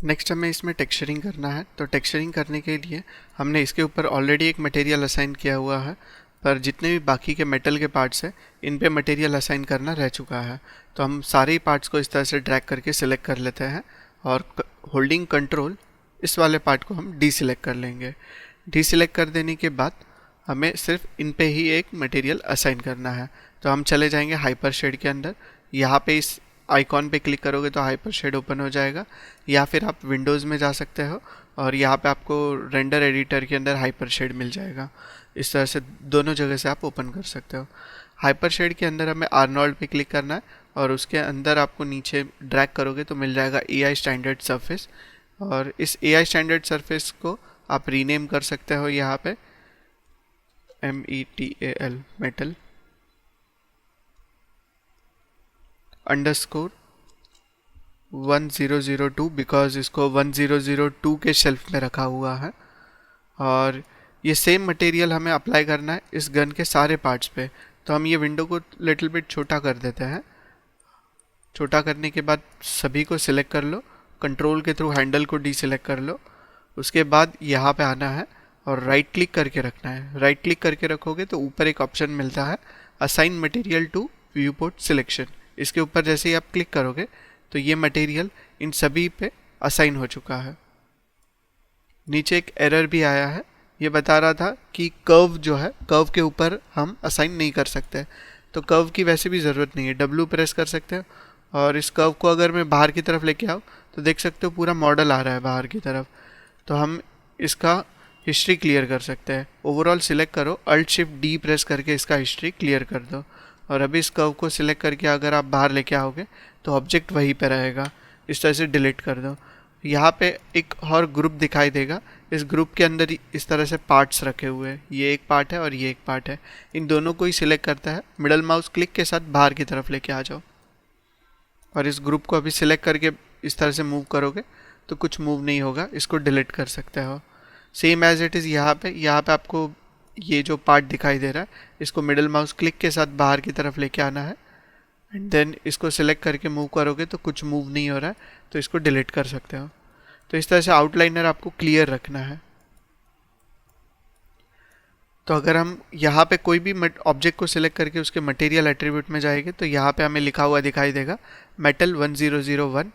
Next हमें इसमें texturing करना है। तो टेक्सचरिंग करने के लिए हमने इसके ऊपर ऑलरेडी एक मटेरियल असाइन किया हुआ है, पर जितने भी बाकी के मेटल के पार्ट्स हैं इन पे मटेरियल असाइन करना रह चुका है। तो हम सारे ही पार्ट्स को इस तरह से ड्रैग करके सिलेक्ट कर लेते हैं और होल्डिंग कंट्रोल इस वाले पार्ट को हम डी सिलेक्ट कर लेंगे। डी सिलेक्ट कर देने के बाद हमें सिर्फ इन पे ही एक मटेरियल असाइन करना है। तो हम चले जाएंगे हाइपर शेड के अंदर। यहाँ पे इस आइकॉन पे क्लिक करोगे तो हाइपर शेड ओपन हो जाएगा, या फिर आप विंडोज़ में जा सकते हो और यहाँ पे आपको रेंडर एडिटर के अंदर हाइपर शेड मिल जाएगा। इस तरह से दोनों जगह से आप ओपन कर सकते हो। हाइपर शेड के अंदर हमें आर्नोल्ड पे क्लिक करना है और उसके अंदर आपको नीचे ड्रैग करोगे तो मिल जाएगा एआई स्टैंडर्ड सरफेस, और इस एआई स्टैंडर्ड सरफेस को आप रीनेम कर सकते हो यहाँ पे METAL मेटल अंडरस्कोर 1002, बिकॉज इसको 1002 के शेल्फ में रखा हुआ है। और ये सेम मटेरियल हमें अप्लाई करना है इस गन के सारे पार्ट्स पे। तो हम ये विंडो को लिटिल बिट छोटा कर देते हैं। छोटा करने के बाद सभी को सिलेक्ट कर लो, कंट्रोल के थ्रू हैंडल को डी सिलेक्ट कर लो। उसके बाद यहाँ पे आना है और राइट क्लिक करके रखना है। राइट क्लिक करके रखोगे तो ऊपर एक ऑप्शन मिलता है assign material to viewport selection. इसके ऊपर जैसे ही आप क्लिक करोगे तो ये मटेरियल इन सभी पे असाइन हो चुका है। नीचे एक एरर भी आया है, ये बता रहा था कि कर्व जो है, कर्व के ऊपर हम असाइन नहीं कर सकते। तो कर्व की वैसे भी ज़रूरत नहीं है, W प्रेस कर सकते हो। और इस कर्व को अगर मैं बाहर की तरफ लेके आऊँ तो देख सकते हो पूरा मॉडल आ रहा है बाहर की तरफ। तो हम इसका हिस्ट्री क्लियर कर सकते हैं। ओवरऑल सिलेक्ट करो, अल्ट शिफ्ट डी प्रेस करके इसका हिस्ट्री क्लियर कर दो। और अभी इस कर्व को सिलेक्ट करके अगर आप बाहर लेके आओगे तो ऑब्जेक्ट वहीं पे रहेगा। इस तरह से डिलीट कर दो। यहाँ पे एक और ग्रुप दिखाई देगा। इस ग्रुप के अंदर इस तरह से पार्ट्स रखे हुए हैं, ये एक पार्ट है और ये एक पार्ट है। इन दोनों को ही सिलेक्ट करता है, मिडल माउस क्लिक के साथ बाहर की तरफ लेके आ जाओ। और इस ग्रुप को अभी सिलेक्ट करके इस तरह से मूव करोगे तो कुछ मूव नहीं होगा, इसको डिलीट कर सकते हो। सेम एज इट इज़ यहाँ पे आपको ये जो पार्ट दिखाई दे रहा है इसको मिडल माउस क्लिक के साथ बाहर की तरफ लेके आना है एंड देन इसको सिलेक्ट करके मूव करोगे तो कुछ मूव नहीं हो रहा है, तो इसको डिलीट कर सकते हो। तो इस तरह से आउटलाइनर आपको क्लियर रखना है। तो अगर हम यहाँ पे कोई भी ऑब्जेक्ट को सिलेक्ट करके उसके मटेरियल एट्रीब्यूट में जाएंगे तो यहाँ पे हमें लिखा हुआ दिखाई देगा मेटल 1001।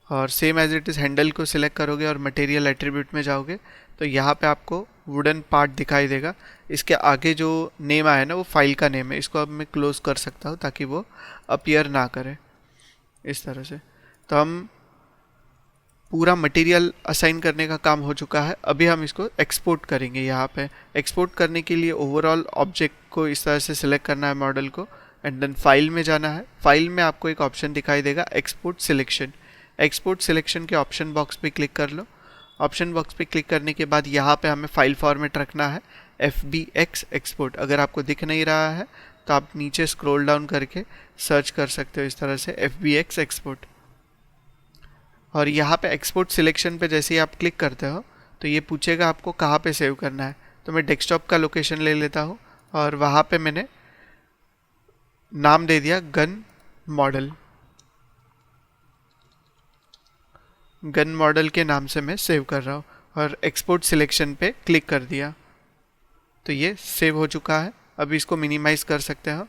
और same as it is handle को सिलेक्ट करोगे और मटेरियल एट्रीब्यूट में जाओगे तो यहाँ पे आपको वुडन पार्ट दिखाई देगा। इसके आगे जो नेम आया ना वो फाइल का नेम है। इसको अब मैं क्लोज कर सकता हूँ ताकि वो अपीयर ना करे इस तरह से। तो हम पूरा मटेरियल असाइन करने का काम हो चुका है। अभी हम इसको एक्सपोर्ट करेंगे। यहाँ पे एक्सपोर्ट करने के लिए ओवरऑल ऑब्जेक्ट को इस तरह से सिलेक्ट करना है मॉडल को एंड देन फाइल में जाना है। फाइल में आपको एक ऑप्शन दिखाई देगा एक्सपोर्ट सिलेक्शन। एक्सपोर्ट सिलेक्शन के ऑप्शन बॉक्स पे क्लिक कर लो। ऑप्शन बॉक्स पे क्लिक करने के बाद यहाँ पे हमें फाइल फॉर्मेट रखना है FBX एक्सपोर्ट। अगर आपको दिख नहीं रहा है तो आप नीचे स्क्रॉल डाउन करके सर्च कर सकते हो इस तरह से FBX एक्सपोर्ट। और यहाँ पे एक्सपोर्ट सिलेक्शन पे जैसे ही आप क्लिक करते हो तो ये पूछेगा आपको कहाँ पे सेव करना है। तो मैं डेस्कटॉप का लोकेशन ले लेता हूँ और वहाँ पे मैंने नाम दे दिया गन मॉडल। गन मॉडल के नाम से मैं सेव कर रहा हूँ और एक्सपोर्ट सिलेक्शन पे क्लिक कर दिया तो ये सेव हो चुका है। अभी इसको मिनिमाइज कर सकते हो।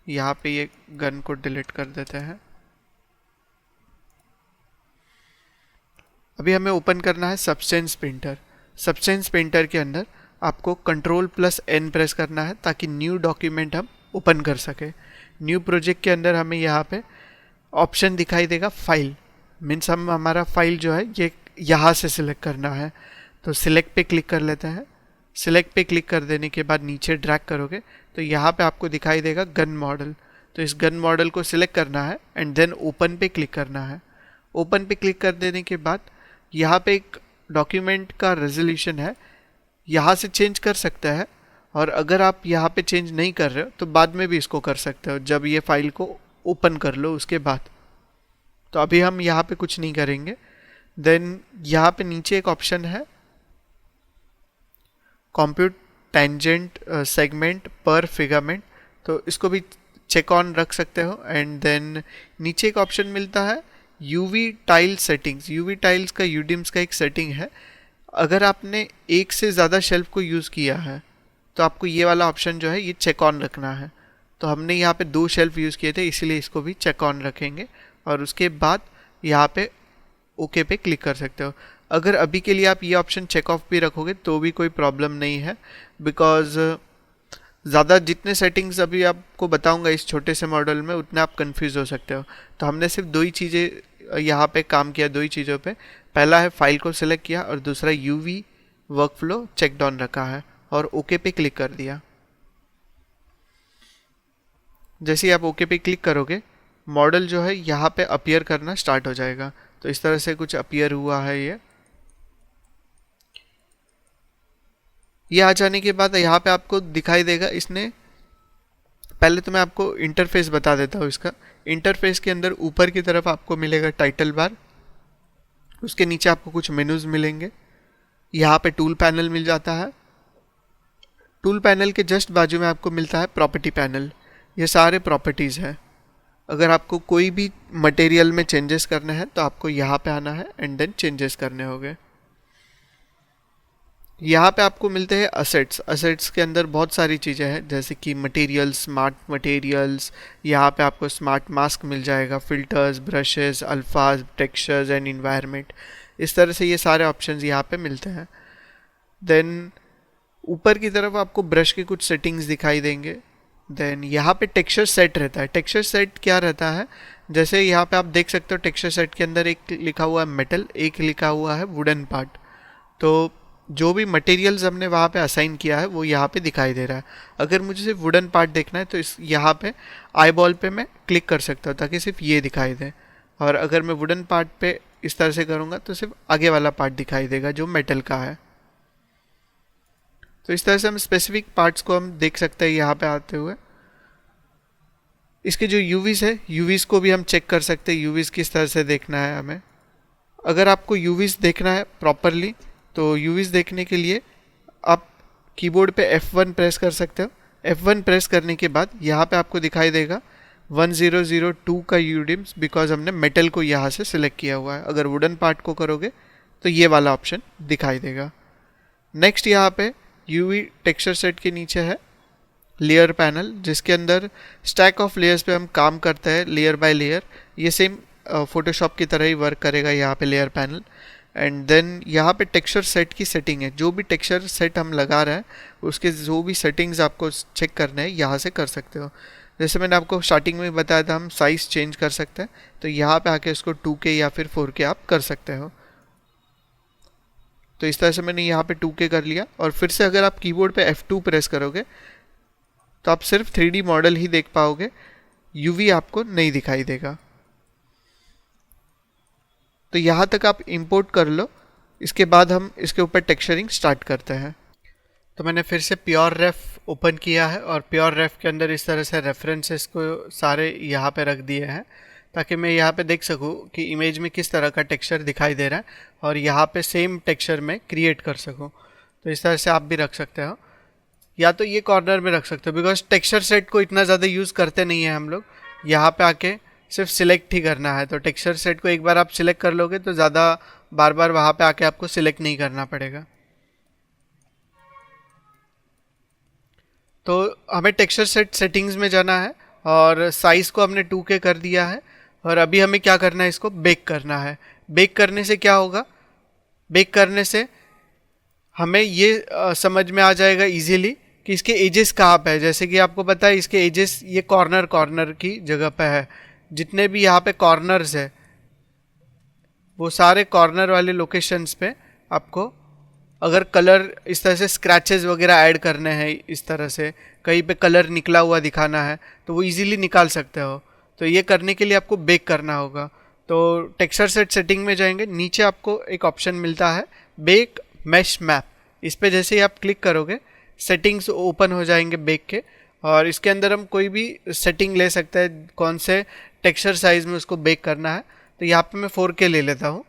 यहाँ पे ये गन को डिलीट कर देते हैं। अभी हमें ओपन करना है सब्सटेंस पेंटर। सब्सटेंस पेंटर के अंदर आपको Ctrl+N प्रेस करना है ताकि न्यू डॉक्यूमेंट हम ओपन कर सके। न्यू प्रोजेक्ट के अंदर हमें यहाँ पे ऑप्शन दिखाई देगा फाइल, मीन्स हम हमारा फाइल जो है ये यहाँ से सिलेक्ट करना है। तो सिलेक्ट पे क्लिक कर लेते हैं। सिलेक्ट पे क्लिक कर देने के बाद नीचे ड्रैग करोगे तो यहाँ पे आपको दिखाई देगा गन मॉडल। तो इस गन मॉडल को सिलेक्ट करना है एंड देन ओपन पे क्लिक करना है। ओपन पे क्लिक कर देने के बाद यहाँ पे एक डॉक्यूमेंट का रेजोल्यूशन है, यहाँ से चेंज कर सकते हैं। और अगर आप यहाँ पे चेंज नहीं कर रहे हो तो बाद में भी इसको कर सकते हो जब ये फाइल को ओपन कर लो उसके बाद। तो अभी हम यहाँ पे कुछ नहीं करेंगे। देन यहाँ पे नीचे एक ऑप्शन है कंप्यूट टेंजेंट सेगमेंट पर फिगामेंट, तो इसको भी चेक ऑन रख सकते हो। एंड देन नीचे एक ऑप्शन मिलता है UV tile settings, UV tiles का यूडिम्स का एक सेटिंग है। अगर आपने एक से ज़्यादा शेल्फ को यूज़ किया है तो आपको ये वाला ऑप्शन जो है ये चेक ऑन रखना है। तो हमने यहाँ पे 2 शेल्फ यूज़ किए थे, इसीलिए इसको भी चेक ऑन रखेंगे और उसके बाद यहाँ पे ओके पे क्लिक कर सकते हो। अगर अभी के लिए आप ये ऑप्शन चेक ऑफ भी रखोगे तो भी कोई प्रॉब्लम नहीं है, बिकॉज ज़्यादा जितने सेटिंग्स अभी आपको बताऊंगा इस छोटे से मॉडल में उतने आप कंफ्यूज हो सकते हो। तो हमने सिर्फ 2 ही चीज़ें यहाँ पे काम किया, 2 ही चीज़ों पे। पहला है फाइल को सिलेक्ट किया और दूसरा यूवी वर्कफ्लो चेक डाउन रखा है और ओके पे क्लिक कर दिया। जैसे ही आप ओके पे क्लिक करोगे मॉडल जो है यहाँ पे अपीयर करना स्टार्ट हो जाएगा। तो इस तरह से कुछ अपीयर हुआ है ये आ जाने के बाद यहाँ पे आपको दिखाई देगा इसने। पहले तो मैं आपको इंटरफेस बता देता हूँ इसका। इंटरफेस के अंदर ऊपर की तरफ आपको मिलेगा टाइटल बार, उसके नीचे आपको कुछ मेनूज मिलेंगे। यहाँ पे टूल पैनल मिल जाता है, टूल पैनल के जस्ट बाजू में आपको मिलता है प्रॉपर्टी पैनल। ये सारे प्रॉपर्टीज़ हैं। अगर आपको कोई भी मटेरियल में चेंजेस करने हैं तो आपको यहाँ पे आना है एंड देन चेंजेस करने होंगे। यहाँ पे आपको मिलते हैं असेट्स। असेट्स के अंदर बहुत सारी चीज़ें हैं जैसे कि मटेरियल्स, स्मार्ट मटेरियल्स। यहाँ पे आपको स्मार्ट मास्क मिल जाएगा, फिल्टर्स, ब्रशेस, अल्फाज, टेक्सचर्स एंड इन्वायरमेंट। इस तरह से ये सारे ऑप्शंस यहाँ पे मिलते हैं। देन ऊपर की तरफ आपको ब्रश के कुछ सेटिंग्स दिखाई देंगे। देन यहाँ पे टेक्सचर सेट रहता है। टेक्सचर सेट क्या रहता है, जैसे यहाँ पे आप देख सकते हो टेक्सचर सेट के अंदर एक लिखा हुआ है मेटल, एक लिखा हुआ है वुडन पार्ट। तो जो भी मटेरियल्स हमने वहाँ पे असाइन किया है वो यहाँ पे दिखाई दे रहा है। अगर मुझे सिर्फ वुडन पार्ट देखना है तो इस यहाँ पे आई बॉल पे मैं क्लिक कर सकता हूँ ताकि सिर्फ ये दिखाई दे। और अगर मैं वुडन पार्ट पे इस तरह से करूँगा तो सिर्फ आगे वाला पार्ट दिखाई देगा जो मेटल का है। तो इस तरह से हम स्पेसिफिक पार्ट्स को हम देख सकते हैं यहाँ पे आते हुए। इसके जो यूवीज है, यूवीज को भी हम चेक कर सकते हैं, यूवीज किस तरह से देखना है हमें। अगर आपको यूवीज देखना है प्रॉपरली तो यूवीज देखने के लिए आप कीबोर्ड पे F1 प्रेस कर सकते हो। F1 प्रेस करने के बाद यहाँ पे आपको दिखाई देगा 1002 का यूडिम्स, बिकॉज हमने मेटल को यहाँ से सिलेक्ट किया हुआ है। अगर वुडन पार्ट को करोगे तो ये वाला ऑप्शन दिखाई देगा। नेक्स्ट यहाँ पे यूवी टेक्सचर सेट के नीचे है लेयर पैनल, जिसके अंदर स्टैक ऑफ लेयर्स पे हम काम करते हैं लेयर बाय लेयर। ये सेम फोटोशॉप की तरह ही वर्क करेगा यहाँ पे लेयर पैनल। एंड देन यहाँ पे टेक्सचर सेट की सेटिंग है। जो भी टेक्सचर सेट हम लगा रहे हैं उसके जो भी सेटिंग्स आपको चेक करने हैं यहाँ से कर सकते हो। जैसे मैंने आपको स्टार्टिंग में बताया था हम साइज़ चेंज कर सकते हैं, तो यहाँ पे आके इसको 2K या फिर 4K आप कर सकते हो। तो इस तरह से मैंने यहाँ पे 2K कर लिया। और फिर से अगर आप कीबोर्ड पे F2 प्रेस करोगे तो आप सिर्फ 3D मॉडल ही देख पाओगे, यूवी आपको नहीं दिखाई देगा। तो यहाँ तक आप इंपोर्ट कर लो। इसके बाद हम इसके ऊपर टेक्सचरिंग स्टार्ट करते हैं। तो मैंने फिर से प्योर रेफ ओपन किया है और प्योर रेफ के अंदर इस तरह से रेफरेंसेस को सारे यहाँ पे रख दिए हैं ताकि मैं यहाँ पे देख सकूँ कि इमेज में किस तरह का टेक्सचर दिखाई दे रहा है और यहाँ पे सेम टेक्सचर में क्रिएट कर सकूँ। तो इस तरह से आप भी रख सकते हो, या तो ये कॉर्नर में रख सकते हो, बिकॉज टेक्सचर सेट को इतना ज़्यादा यूज़ करते नहीं है हम लोग। यहाँ पे आके सिर्फ सिलेक्ट ही करना है। तो टेक्सचर सेट को एक बार आप सिलेक्ट कर लोगे तो ज़्यादा बार बार वहाँ पे आके आपको सिलेक्ट नहीं करना पड़ेगा। तो हमें टेक्सचर सेट सेटिंग्स में जाना है और साइज़ को हमने 2K कर दिया है। और अभी हमें क्या करना है, इसको बेक करना है। बेक करने से क्या होगा, बेक करने से हमें ये समझ में आ जाएगा इजीली कि इसके एजेस कहाँ पे है। जैसे कि आपको पता है इसके एजेस ये कॉर्नर की जगह पे है। जितने भी यहाँ पे कॉर्नर्स है वो सारे कॉर्नर वाले लोकेशंस पे आपको अगर कलर इस तरह से स्क्रैचेस वगैरह ऐड करने हैं, इस तरह से कहीं पे कलर निकला हुआ दिखाना है तो वो इजीली निकाल सकते हो। तो ये करने के लिए आपको बेक करना होगा। तो टेक्सचर सेट सेटिंग में जाएंगे, नीचे आपको एक ऑप्शन मिलता है बेक मैश मैप। इस पे जैसे ही आप क्लिक करोगे सेटिंग्स ओपन हो जाएंगे बेक के, और इसके अंदर हम कोई भी सेटिंग ले सकते हैं कौन से टेक्सचर साइज़ में उसको बेक करना है। तो यहाँ पे मैं 4K ले लेता हूँ।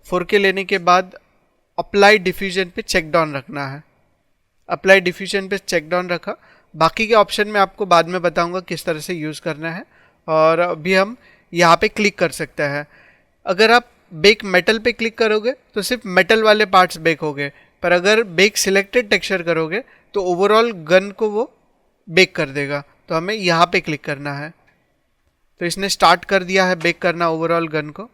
4K लेने के बाद अप्लाई डिफ्यूजन पे चेक डाउन रखना है। अप्लाई डिफ्यूजन पे चेक डाउन रखा। बाकी के ऑप्शन मैं आपको बाद में बताऊंगा किस तरह से यूज़ करना है। और अभी हम यहाँ पे क्लिक कर सकते हैं। अगर आप बेक मेटल पे क्लिक करोगे तो सिर्फ मेटल वाले पार्ट्स बेक होंगे, पर अगर बेक सिलेक्टेड टेक्सचर करोगे तो ओवरऑल गन को वो बेक कर देगा। तो हमें यहाँ पे क्लिक करना है। तो इसने स्टार्ट कर दिया है बेक करना ओवरऑल गन को।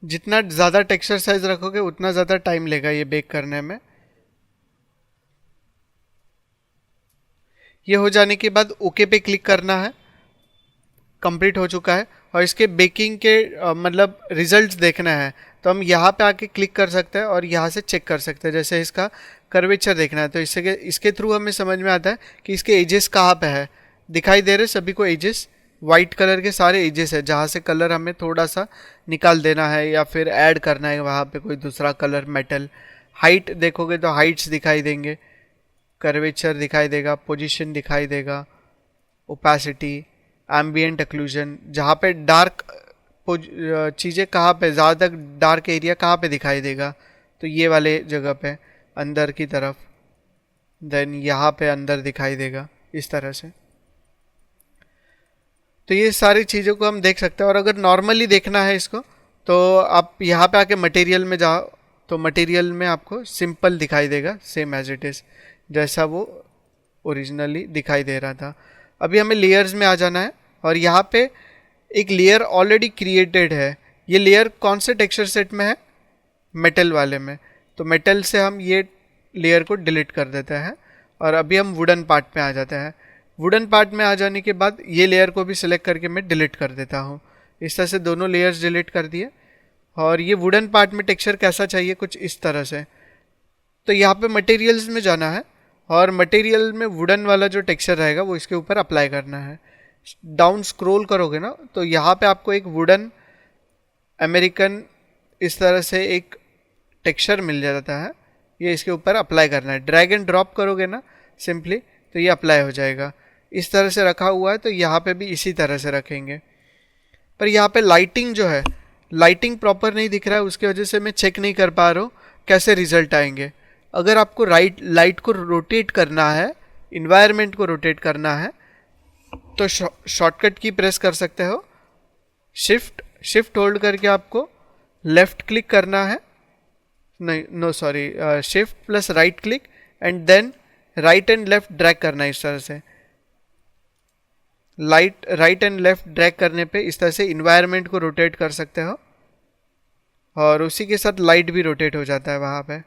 जितना ज़्यादा टेक्सचर साइज रखोगे उतना ज़्यादा टाइम लेगा ये बेक करने में। ये हो जाने के बाद ओके पे क्लिक करना है। कंप्लीट हो चुका है और इसके बेकिंग के मतलब रिजल्ट्स देखना है तो हम यहाँ पे आके क्लिक कर सकते हैं और यहाँ से चेक कर सकते हैं। जैसे इसका कर्वेचर देखना है तो इसके थ्रू हमें समझ में आता है कि इसके एजेस कहाँ पे है। दिखाई दे रहे सभी को एजेस, वाइट कलर के सारे एजेस है, जहाँ से कलर हमें थोड़ा सा निकाल देना है या फिर ऐड करना है वहाँ पे कोई दूसरा कलर मेटल। हाइट देखोगे तो हाइट्स दिखाई देंगे, कर्वेचर दिखाई देगा, पोजीशन दिखाई देगा, ओपेसिटी, एम्बियंट एक्लूजन, जहाँ पे डार्क चीज़ें कहाँ पे ज़्यादा डार्क एरिया कहाँ पे दिखाई देगा तो ये वाले जगह पे अंदर की तरफ, देन यहाँ पे अंदर दिखाई देगा इस तरह से। तो ये सारी चीज़ों को हम देख सकते हैं। और अगर नॉर्मली देखना है इसको तो आप यहाँ पे आके मटेरियल में जाओ तो मटेरियल में आपको सिंपल दिखाई देगा सेम एज इट इज़ जैसा वो ओरिजिनली दिखाई दे रहा था। अभी हमें लेयर्स में आ जाना है और यहाँ पे एक लेयर ऑलरेडी क्रिएटेड है। ये लेयर कौन से टेक्सचर सेट में है? मेटल वाले में। तो मेटल से हम ये लेयर को डिलीट कर देते हैं और अभी हम वुडन पार्ट में आ जाते हैं। वुडन पार्ट में आ जाने के बाद ये लेयर को भी सिलेक्ट करके मैं डिलीट कर देता हूँ। इस तरह से दोनों लेयर्स डिलीट कर दिए। और ये वुडन पार्ट में टेक्सचर कैसा चाहिए, कुछ इस तरह से। तो यहाँ पे मटेरियल्स में जाना है और मटेरियल में वुडन वाला जो टेक्सचर रहेगा वो इसके ऊपर अप्लाई करना है। डाउन स्क्रॉल करोगे ना तो यहाँ पे आपको एक वुडन अमेरिकन इस तरह से एक टेक्सचर मिल जाता है, ये इसके ऊपर अप्लाई करना है। ड्रैग एंड ड्रॉप करोगे ना सिंपली तो ये अप्लाई हो जाएगा। इस तरह से रखा हुआ है तो यहाँ पे भी इसी तरह से रखेंगे। पर यहाँ पे लाइटिंग जो है, लाइटिंग प्रॉपर नहीं दिख रहा है, उसकी वजह से मैं चेक नहीं कर पा रहा हूँ कैसे रिजल्ट आएंगे। अगर आपको लाइट को रोटेट करना है, इन्वायरमेंट को रोटेट करना है तो शॉर्टकट की प्रेस कर सकते हो। शिफ्ट होल्ड करके आपको लेफ्ट क्लिक करना है, नहीं no sorry, shift plus right click and then right and left drag करना है। इस तरह से राइट एंड लेफ्ट ड्रैग करने पे इस तरह से इन्वायरमेंट को रोटेट कर सकते हो और उसी के साथ लाइट भी रोटेट हो जाता है वहाँ पे।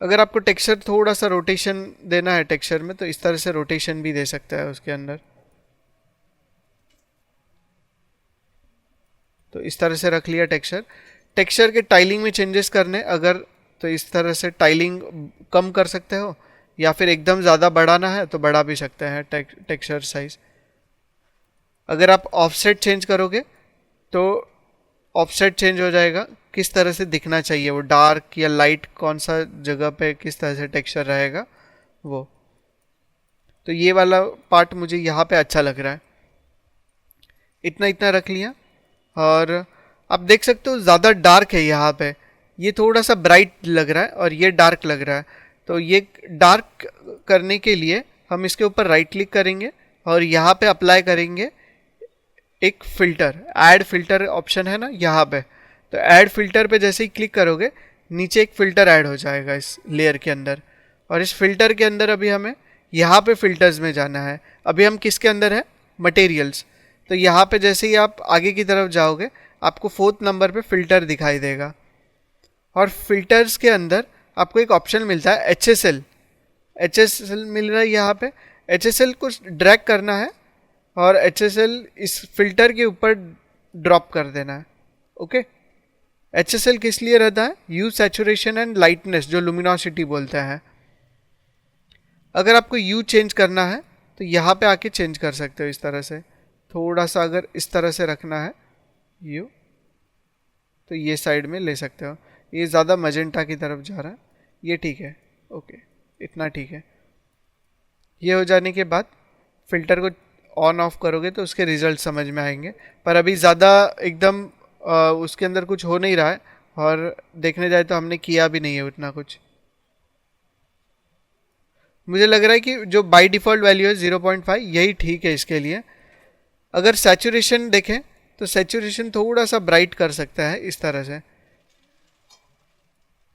अगर आपको टेक्सचर थोड़ा सा रोटेशन देना है टेक्सचर में तो इस तरह से रोटेशन भी दे सकता है उसके अंदर। तो इस तरह से रख लिया टेक्सचर। टेक्सचर के टाइलिंग में चेंजेस करने अगर तो इस तरह से टाइलिंग कम कर सकते हो या फिर एकदम ज़्यादा बढ़ाना है तो बढ़ा भी सकते हैं टेक्सचर साइज। अगर आप ऑफसेट चेंज करोगे तो ऑफसेट चेंज हो जाएगा, किस तरह से दिखना चाहिए वो, डार्क या लाइट, कौन सा जगह पे किस तरह से टेक्सचर रहेगा वो। तो ये वाला पार्ट मुझे यहाँ पे अच्छा लग रहा है। इतना इतना रख लिया और आप देख सकते हो ज़्यादा डार्क है यहाँ पे, ये थोड़ा सा ब्राइट लग रहा है और ये डार्क लग रहा है। तो ये डार्क करने के लिए हम इसके ऊपर राइट क्लिक करेंगे और यहाँ पे अप्लाई करेंगे एक फ़िल्टर। ऐड फ़िल्टर ऑप्शन है ना यहाँ पे, तो ऐड फ़िल्टर पे जैसे ही क्लिक करोगे नीचे एक फ़िल्टर ऐड हो जाएगा इस लेयर के अंदर। और इस फ़िल्टर के अंदर अभी हमें यहाँ पे फ़िल्टर्स में जाना है। अभी हम किसके अंदर है? मटेरियल्स। तो यहाँ पे जैसे ही आप आगे की तरफ जाओगे आपको 4th नंबर पे फ़िल्टर दिखाई देगा और फिल्टर्स के अंदर आपको एक ऑप्शन मिलता है HSL मिल रहा है यहाँ पे। HSL को ड्रैग करना है और HSL इस फिल्टर के ऊपर ड्रॉप कर देना है। ओके, HSL किस लिए रहता है? यूज सैचुरेशन एंड लाइटनेस, जो लुमिनोसिटी बोलते हैं। अगर आपको यू चेंज करना है तो यहाँ पे आके चेंज कर सकते हो इस तरह से। थोड़ा सा अगर इस तरह से रखना है यू तो ये साइड में ले सकते हो। ये ज़्यादा मजेंटा की तरफ जा रहा है, ये ठीक है। ओके, इतना ठीक है। ये हो जाने के बाद फिल्टर को ऑन ऑफ करोगे तो उसके रिजल्ट समझ में आएंगे। पर अभी ज़्यादा एकदम उसके अंदर कुछ हो नहीं रहा है, और देखने जाए तो हमने किया भी नहीं है उतना कुछ। मुझे लग रहा है कि जो बाय डिफ़ॉल्ट वैल्यू है 0.5 यही ठीक है इसके लिए। अगर सैचुरेशन देखें तो सैचुरेशन थोड़ा सा ब्राइट कर सकता है इस तरह से,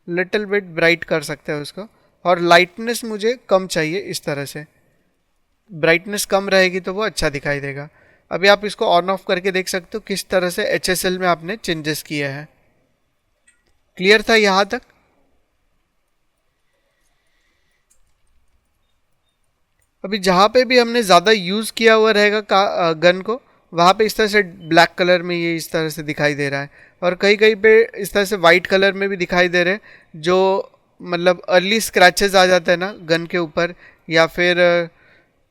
लिटिल बिट ब्राइट कर सकते हैं उसको। और लाइटनेस मुझे कम चाहिए इस तरह से, ब्राइटनेस कम रहेगी तो वो अच्छा दिखाई देगा। अभी आप इसको ऑन ऑफ करके देख सकते हो किस तरह से HSL में आपने चेंजेस किए हैं। क्लियर था यहाँ तक? अभी जहाँ पे भी हमने ज़्यादा यूज़ किया हुआ रहेगा गन को, वहाँ पे इस तरह से ब्लैक कलर में ये इस तरह से दिखाई दे रहा है, और कहीं कहीं पे इस तरह से वाइट कलर में भी दिखाई दे रहे हैं, जो मतलब अर्ली स्क्रैचेस आ जाते हैं ना गन के ऊपर, या फिर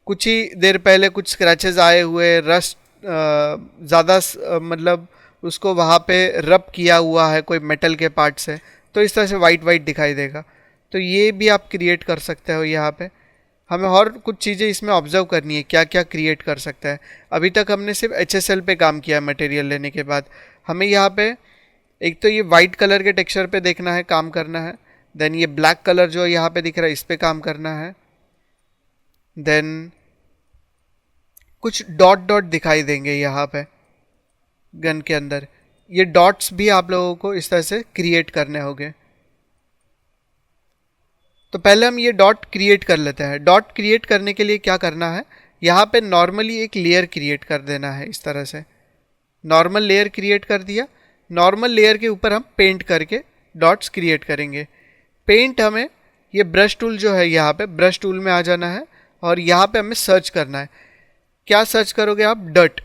कुछ ही देर पहले कुछ स्क्रैचेस आए हुए, रस्ट ज़्यादा मतलब उसको वहाँ पे रब किया हुआ है कोई मेटल के पार्ट से, तो इस तरह से वाइट वाइट दिखाई देगा। तो ये भी आप क्रिएट कर सकते हो यहाँ पे। हमें और कुछ चीज़ें इसमें ऑब्जर्व करनी है, क्या क्या क्रिएट कर सकता है। अभी तक हमने सिर्फ HSL पे काम किया मटेरियल लेने के बाद। हमें यहाँ पे एक तो ये वाइट कलर के टेक्सचर पे देखना है, काम करना है। देन ये ब्लैक कलर जो यहाँ पे दिख रहा है इस पे काम करना है। देन कुछ डॉट डॉट दिखाई देंगे यहाँ पे गन के अंदर, ये डॉट्स भी आप लोगों को इस तरह से क्रिएट करने होंगे। तो पहले हम ये डॉट क्रिएट कर लेते हैं। डॉट क्रिएट करने के लिए क्या करना है, यहाँ पे नॉर्मली एक लेयर क्रिएट कर देना है इस तरह से। नॉर्मल लेयर क्रिएट कर दिया। नॉर्मल लेयर के ऊपर हम पेंट करके डॉट्स क्रिएट करेंगे। पेंट हमें ये ब्रश टूल जो है, यहाँ पे ब्रश टूल में आ जाना है, और यहाँ पे हमें सर्च करना है। क्या सर्च करोगे आप? डर्ट।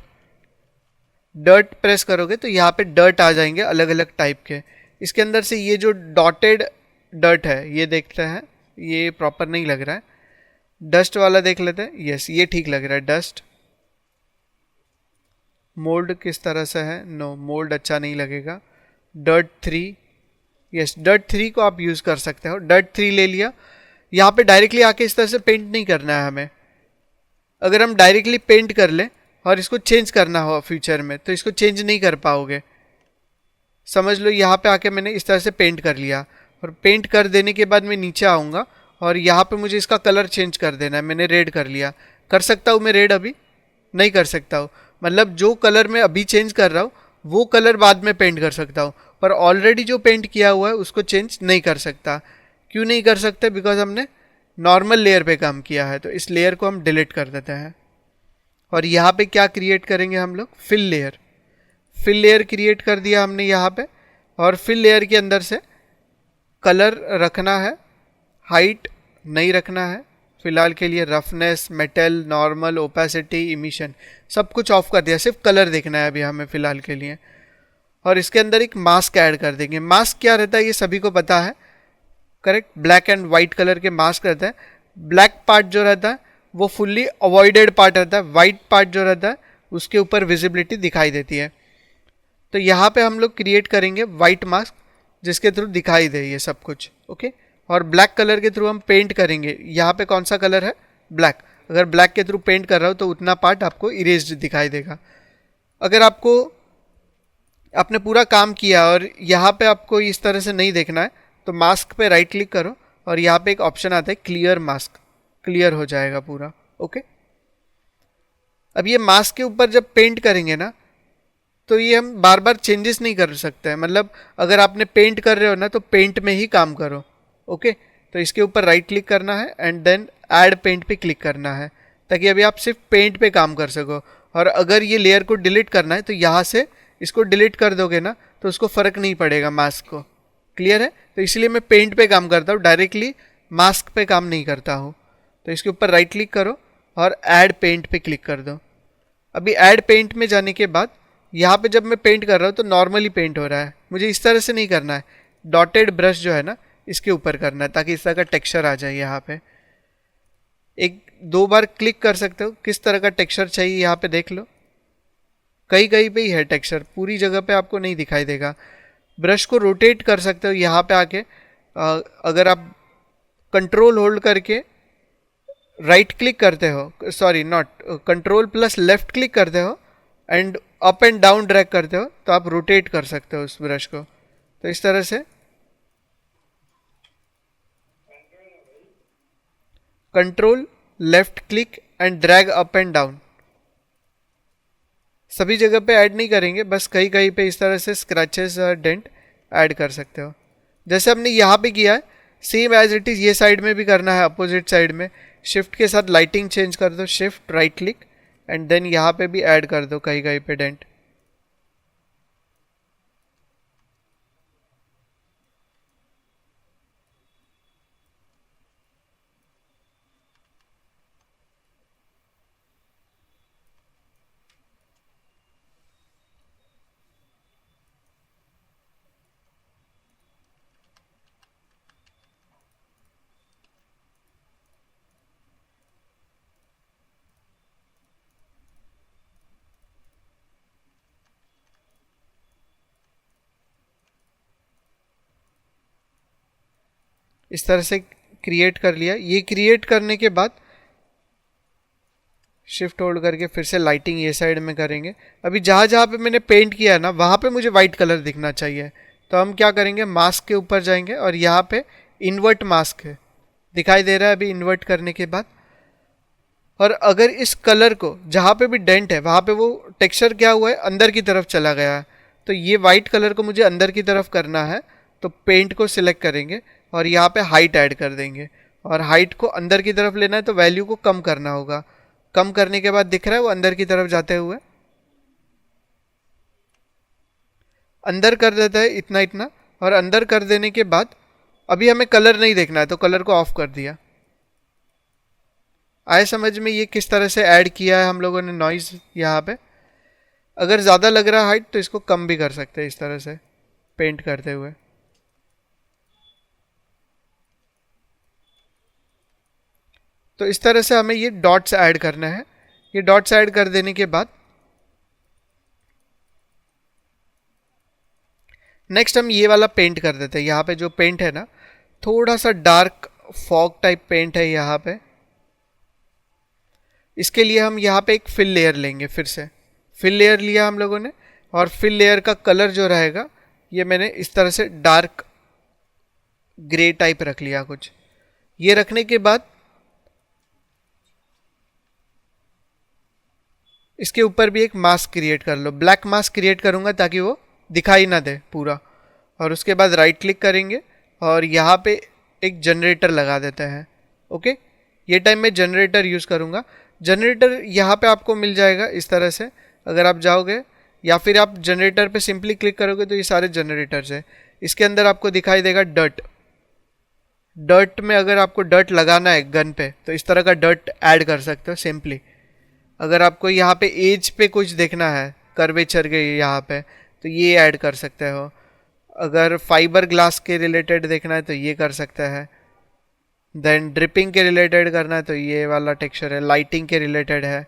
डर्ट प्रेस करोगे तो यहाँ पे डर्ट आ जाएंगे अलग अलग टाइप के। इसके अंदर से ये जो डॉटेड डर्ट है ये देखते हैं, ये प्रॉपर नहीं लग रहा है। डस्ट वाला देख लेते हैं। यस, ये ठीक लग रहा है। डस्ट। मोल्ड किस तरह से है? नो, मोल्ड अच्छा नहीं लगेगा। डर्ट 3, यस, डर्ट 3 को आप यूज़ कर सकते हो। डर्ट 3 ले लिया। यहाँ पे डायरेक्टली आके इस तरह से पेंट नहीं करना है हमें। अगर हम डायरेक्टली पेंट कर लें और इसको चेंज करना हो फ्यूचर में, तो इसको चेंज नहीं कर पाओगे। समझ लो यहाँ पे आके मैंने इस तरह से पेंट कर लिया, और पेंट कर देने के बाद मैं नीचे आऊँगा और यहाँ पे मुझे इसका कलर चेंज कर देना है। मैंने रेड कर लिया। कर सकता हूँ मैं रेड? अभी नहीं कर सकता हूँ। मतलब जो कलर मैं अभी चेंज कर रहा हूँ वो कलर बाद में पेंट कर सकता हूँ, पर ऑलरेडी जो पेंट किया हुआ है उसको चेंज नहीं कर सकता। क्यों नहीं कर सकते? बिकॉज हमने नॉर्मल लेयर पे काम किया है, तो इस लेयर को हम डिलीट कर देते हैं। और यहाँ पे क्या क्रिएट करेंगे हम लोग? Fill layer. Fill layer create कर दिया हमने यहाँ पे, और फिल लेयर के अंदर से कलर रखना है, हाइट नहीं रखना है फिलहाल के लिए। Roughness, metal, normal, opacity, emission सब कुछ ऑफ कर दिया। सिर्फ कलर देखना है अभी हमें फिलहाल के लिए। और इसके अंदर एक मास्क ऐड कर देंगे। मास्क क्या रहता है ये सभी को पता है, correct? Black and white colour के मास्क रहता है। ब्लैक पार्ट जो रहता है वो फुल्ली अवॉइडेड पार्ट रहता है। वाइट पार्ट जो रहता है उसके ऊपर विजिबिलिटी दिखाई देती है। तो यहाँ पे हम लोग क्रिएट करेंगे वाइट मास्क, जिसके थ्रू दिखाई दे ये सब कुछ। ओके। और ब्लैक कलर के थ्रू हम पेंट करेंगे। यहाँ पे कौन सा कलर है? ब्लैक। अगर ब्लैक के थ्रू पेंट कर रहा हो तो उतना पार्ट आपको इरेज्ड दिखाई देगा। अगर आपको आपने पूरा काम किया और यहाँ पे आपको इस तरह से नहीं देखना है, तो मास्क पे राइट क्लिक करो और यहाँ पे एक ऑप्शन आता है क्लियर मास्क। क्लियर हो जाएगा पूरा। ओके। अब ये मास्क के ऊपर जब पेंट करेंगे ना, तो ये हम बार बार चेंजेस नहीं कर सकते हैं। मतलब अगर आपने पेंट कर रहे हो ना, तो पेंट में ही काम करो। ओके। तो इसके ऊपर राइट क्लिक करना है एंड देन ऐड पेंट पे क्लिक करना है, ताकि अभी आप सिर्फ पेंट पे काम कर सको। और अगर ये लेयर को डिलीट करना है तो यहाँ से इसको डिलीट कर दोगे ना, तो उसको फ़र्क नहीं पड़ेगा मास्क को। क्लियर है? तो इसलिए मैं पेंट पे काम करता हूँ, डायरेक्टली मास्क पे काम नहीं करता हूँ। तो इसके ऊपर राइट क्लिक करो और ऐड पेंट पे क्लिक कर दो। अभी ऐड पेंट में जाने के बाद यहाँ पे जब मैं पेंट कर रहा हूँ तो नॉर्मली पेंट हो रहा है। मुझे इस तरह से नहीं करना है, डॉटेड ब्रश जो है ना इसके ऊपर करना है, ताकि इस तरह का टेक्सचर आ जाए। यहाँ पे एक दो बार क्लिक कर सकते हो, किस तरह का टेक्सचर चाहिए यहाँ पे देख लो। कहीं कहीं पे ही है टेक्सचर, पूरी जगह पे आपको नहीं दिखाई देगा। ब्रश को रोटेट कर सकते हो यहाँ पे आके। अगर आप कंट्रोल होल्ड करके राइट क्लिक करते हो, sorry not, control plus left click करते हो and up and down drag करते हो तो आप रोटेट कर सकते हो उस ब्रश को। तो इस तरह से control left click and drag up and down, सभी जगह पे ऐड नहीं करेंगे, बस कहीं कहीं पे इस तरह से स्क्रैचेस और डेंट ऐड कर सकते हो। जैसे हमने यहाँ पे किया है सेम एज इट इज़ ये साइड में भी करना है, अपोजिट साइड में। शिफ्ट के साथ लाइटिंग चेंज कर दो, shift right click and then यहाँ पे भी ऐड कर दो कहीं कहीं पे डेंट। इस तरह से क्रिएट कर लिया। ये क्रिएट करने के बाद शिफ्ट होल्ड करके फिर से लाइटिंग ये साइड में करेंगे। अभी जहाँ जहाँ पे मैंने पेंट किया है ना वहाँ पे मुझे वाइट कलर दिखना चाहिए, तो हम क्या करेंगे, मास्क के ऊपर जाएंगे और यहाँ पे इन्वर्ट मास्क है, दिखाई दे रहा है अभी इन्वर्ट करने के बाद। और अगर इस कलर को जहाँ पे भी डेंट है वहाँ पे वो टेक्सचर क्या हुआ है, अंदर की तरफ चला गया है, तो ये वाइट कलर को मुझे अंदर की तरफ करना है, तो पेंट को सिलेक्ट करेंगे और यहाँ पे हाइट ऐड कर देंगे। और हाइट को अंदर की तरफ लेना है तो वैल्यू को कम करना होगा। कम करने के बाद दिख रहा है वो अंदर की तरफ जाते हुए, अंदर कर देता है इतना इतना। और अंदर कर देने के बाद अभी हमें कलर नहीं देखना है तो कलर को ऑफ कर दिया। आए समझ में ये किस तरह से ऐड किया है हम लोगों ने नॉइज यहाँ पे। अगर ज़्यादा लग रहा है हाइट तो इसको कम भी कर सकते हैं इस तरह से पेंट करते हुए। तो इस तरह से हमें ये डॉट्स ऐड करना है। ये डॉट्स ऐड कर देने के बाद नेक्स्ट हम ये वाला पेंट कर देते हैं। यहाँ पे जो पेंट है ना, थोड़ा सा डार्क फॉग टाइप पेंट है यहाँ पे। इसके लिए हम यहाँ पे एक फिल लेयर लेंगे, फिर से फिल लेयर लिया हम लोगों ने। और फिल लेयर का कलर जो रहेगा ये मैंने इस तरह से डार्क ग्रे टाइप रख लिया कुछ। ये रखने के बाद इसके ऊपर भी एक मास्क क्रिएट कर लो। ब्लैक मास्क क्रिएट करूँगा ताकि वो दिखाई ना दे पूरा। और उसके बाद राइट क्लिक करेंगे और यहाँ पे एक जनरेटर लगा देते हैं। ओके, ये टाइम में जनरेटर यूज़ करूँगा। जनरेटर यहाँ पे आपको मिल जाएगा इस तरह से, अगर आप जाओगे या फिर आप जनरेटर पे सिंपली क्लिक करोगे तो ये सारे जनरेटर्स है। इसके अंदर आपको दिखाई देगा डर्ट। डर्ट में अगर आपको डर्ट लगाना है गन पे तो इस तरह का डर्ट ऐड कर सकते हो सिंपली। अगर आपको यहाँ पे एज पे कुछ देखना है, कर्वेचर के यहाँ पे, तो ये ऐड कर सकते हो। अगर फाइबर ग्लास के रिलेटेड देखना है तो ये कर सकते हैं। देन ड्रिपिंग के रिलेटेड करना है तो ये वाला टेक्सचर है। लाइटिंग के रिलेटेड है।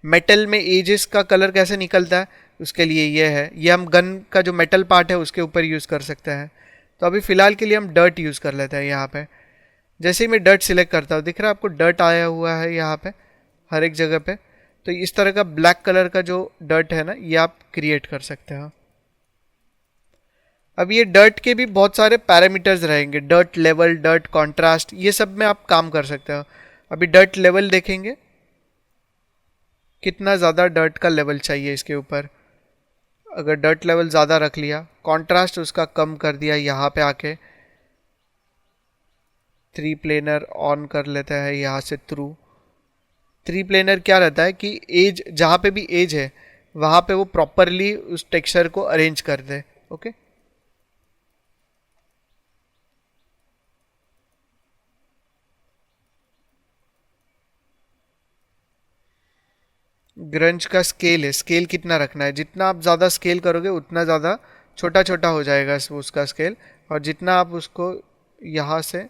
मेटल में एजेस का कलर कैसे निकलता है उसके लिए ये है। ये हम गन का जो मेटल पार्ट है उसके ऊपर यूज़ कर सकते हैं। तो अभी फ़िलहाल के लिए हम डर्ट यूज़ कर लेते हैं यहाँ पे। जैसे ही मैं डर्ट सिलेक्ट करता हूँ दिख रहा है आपको डर्ट आया हुआ है यहाँ पे हर एक जगह पे। तो इस तरह का ब्लैक कलर का जो डर्ट है ना ये आप क्रिएट कर सकते हो। अब ये डर्ट के भी बहुत सारे पैरामीटर्स रहेंगे, डर्ट लेवल, डर्ट कॉन्ट्रास्ट, ये सब में आप काम कर सकते हो। अभी डर्ट लेवल देखेंगे कितना ज़्यादा डर्ट का लेवल चाहिए इसके ऊपर। अगर डर्ट लेवल ज़्यादा रख लिया, कॉन्ट्रास्ट उसका कम कर दिया, यहाँ पे आके 3 प्लेनर ऑन कर लेता है यहाँ से थ्रू। 3 प्लेनर क्या रहता है कि एज, जहाँ पे भी एज है वहाँ पे वो प्रॉपरली उस टेक्सचर को अरेंज कर दे। ओके, ग्रंज का स्केल है, स्केल कितना रखना है। जितना आप ज़्यादा स्केल करोगे उतना ज़्यादा छोटा छोटा हो जाएगा उसका स्केल, और जितना आप उसको यहाँ से